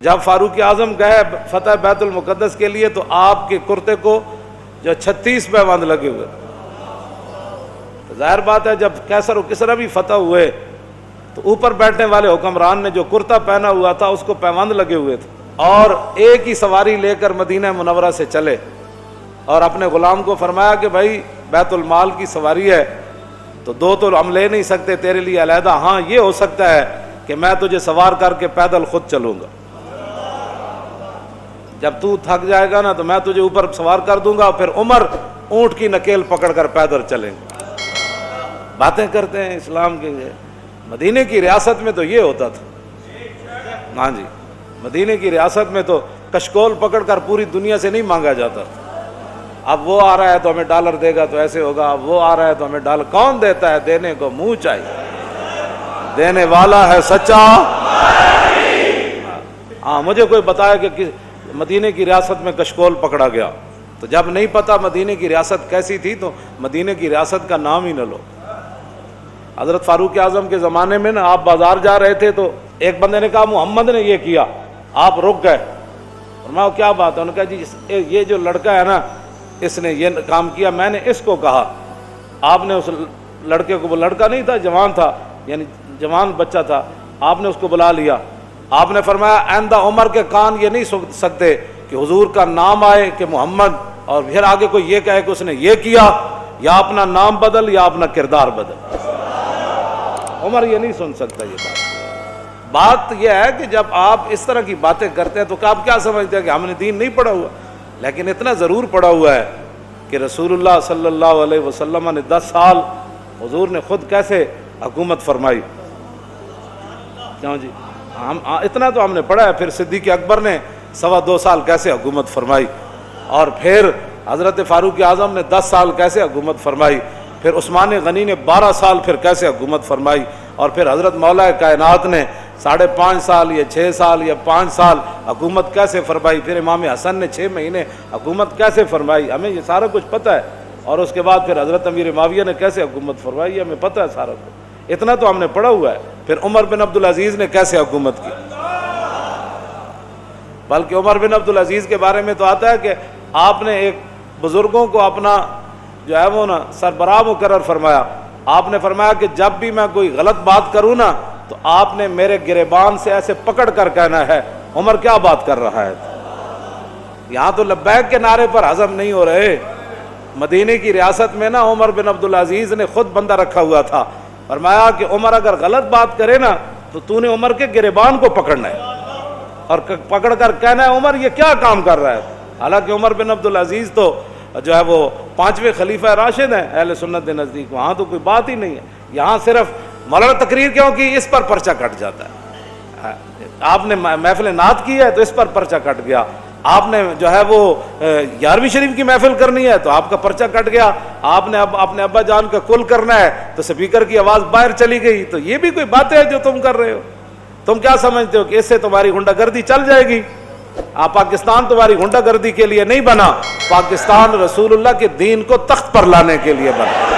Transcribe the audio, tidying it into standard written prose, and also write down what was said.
جب فاروق اعظم گئے فتح بیت المقدس کے لیے تو آپ کے کرتے کو جو 36 پیوند لگے ہوئے. ظاہر بات ہے جب کیسر و کسرا بھی فتح ہوئے تو اوپر بیٹھنے والے حکمران نے جو کرتا پہنا ہوا تھا اس کو پیوند لگے ہوئے تھے، اور ایک ہی سواری لے کر مدینہ منورہ سے چلے اور اپنے غلام کو فرمایا کہ بھائی بیت المال کی سواری ہے تو دو تو ہم لے نہیں سکتے تیرے لیے علیحدہ، ہاں یہ ہو سکتا ہے کہ میں تجھے سوار کر کے پیدل خود چلوں گا، جب تو تھک جائے گا نا تو میں تجھے اوپر سوار کر دوں گا، پھر عمر اونٹ کی نکیل پکڑ کر پیدل چلیں گے. باتیں کرتے ہیں اسلام کے. مدینے کی ریاست میں تو یہ ہوتا تھا، ہاں جی، مدینے کی ریاست میں تو کشکول پکڑ کر پوری دنیا سے نہیں مانگا جاتا. اب وہ آ رہا ہے تو ہمیں ڈالر دے گا تو ایسے ہوگا، اب وہ آ رہا ہے تو ہمیں ڈالر. کون دیتا ہے؟ دینے کو منہ چاہیے، دینے والا ہے سچا. ہاں مجھے کوئی بتایا کہ مدینے کی ریاست میں کشکول پکڑا گیا، تو جب نہیں پتا مدینے کی ریاست کیسی تھی تو مدینے کی ریاست کا نام ہی نہ لو. حضرت فاروق اعظم کے زمانے میں نا آپ بازار جا رہے تھے تو ایک بندے نے کہا محمد نے یہ کیا، آپ رک گئے. فرمایا کیا بات ہے؟ انہوں نے کہا جی یہ جو لڑکا ہے نا اس نے یہ کام کیا، میں نے اس کو کہا. آپ نے اس لڑکے کو، وہ لڑکا نہیں تھا جوان تھا، یعنی جوان بچہ تھا، آپ نے اس کو بلا لیا. آپ نے فرمایا آئندہ عمر کے کان یہ نہیں سن سکتے کہ حضور کا نام آئے کہ محمد اور پھر آگے کوئی یہ کہے کہ اس نے یہ کیا، یا اپنا نام بدل یا اپنا کردار بدل. عمر یہ نہیں سن سکتا یہ بات یہ ہے کہ جب آپ اس طرح کی باتیں کرتے ہیں تو آپ کیا سمجھتے ہیں کہ ہم نے دین نہیں پڑھا ہوا؟ لیکن اتنا ضرور پڑھا ہوا ہے کہ رسول اللہ صلی اللہ علیہ وسلم نے 10 سال حضور نے خود کیسے حکومت فرمائی. کیوں جی؟ ہم اتنا تو ہم نے پڑھا ہے. پھر صدیق اکبر نے 2.25 سال کیسے حکومت فرمائی، اور پھر حضرت فاروق اعظم نے 10 سال کیسے حکومت فرمائی، پھر عثمان غنی نے 12 سال پھر کیسے حکومت فرمائی، اور پھر حضرت مولا کائنات نے 5.5 سال یا 6 سال یا 5 سال حکومت کیسے فرمائی، پھر امام حسن نے 6 مہینے حکومت کیسے فرمائی. ہمیں یہ سارا کچھ پتہ ہے. اور اس کے بعد پھر حضرت امیر معاویہ نے کیسے حکومت فرمائی، ہمیں پتہ ہے سارا کچھ. اتنا تو ہم نے پڑھا ہوا ہے. پھر عمر بن عبدالعزیز نے کیسے حکومت کی، بلکہ عمر بن عبدالعزیز کے بارے میں تو آتا ہے کہ آپ نے ایک بزرگوں کو اپنا جو ہے وہ نا سربراہ مقرر فرمایا. آپ نے فرمایا کہ جب بھی میں کوئی غلط بات کروں نا تو آپ نے میرے گریبان سے ایسے پکڑ کر کہنا ہے عمر کیا بات کر رہا ہے. یہاں تو لبیک کے نعرے پر ہضم نہیں ہو رہے. مدینے کی ریاست میں نا عمر بن عبدالعزیز نے خود بندہ رکھا ہوا تھا. فرمایا کہ عمر اگر غلط بات کرے نا تو نے عمر کے گریبان کو پکڑنا ہے اور پکڑ کر کہنا ہے عمر یہ کیا کام کر رہا ہے. حالانکہ عمر بن عبدالعزیز تو جو ہے وہ 5ویں خلیفہ راشد ہیں اہل سنت کے نزدیک. وہاں تو کوئی بات ہی نہیں ہے. یہاں صرف مولانا تقریر کیوں کی، اس پر پرچہ کٹ جاتا ہے. آپ نے محفل نعت کی ہے تو اس پر پرچہ کٹ گیا. آپ نے جو ہے وہ 11ویں شریف کی محفل کرنی ہے تو آپ کا پرچہ کٹ گیا. آپ نے اب اپنے ابا جان کا کل کرنا ہے تو سپیکر کی آواز باہر چلی گئی. تو یہ بھی کوئی باتیں ہیں جو تم کر رہے ہو. تم کیا سمجھتے ہو کہ اس سے تمہاری غنڈہ گردی چل جائے گی؟ پاکستان تمہاری غنڈہ گردی کے لیے نہیں بنا، پاکستان رسول اللہ کے دین کو تخت پر لانے کے لیے بنا.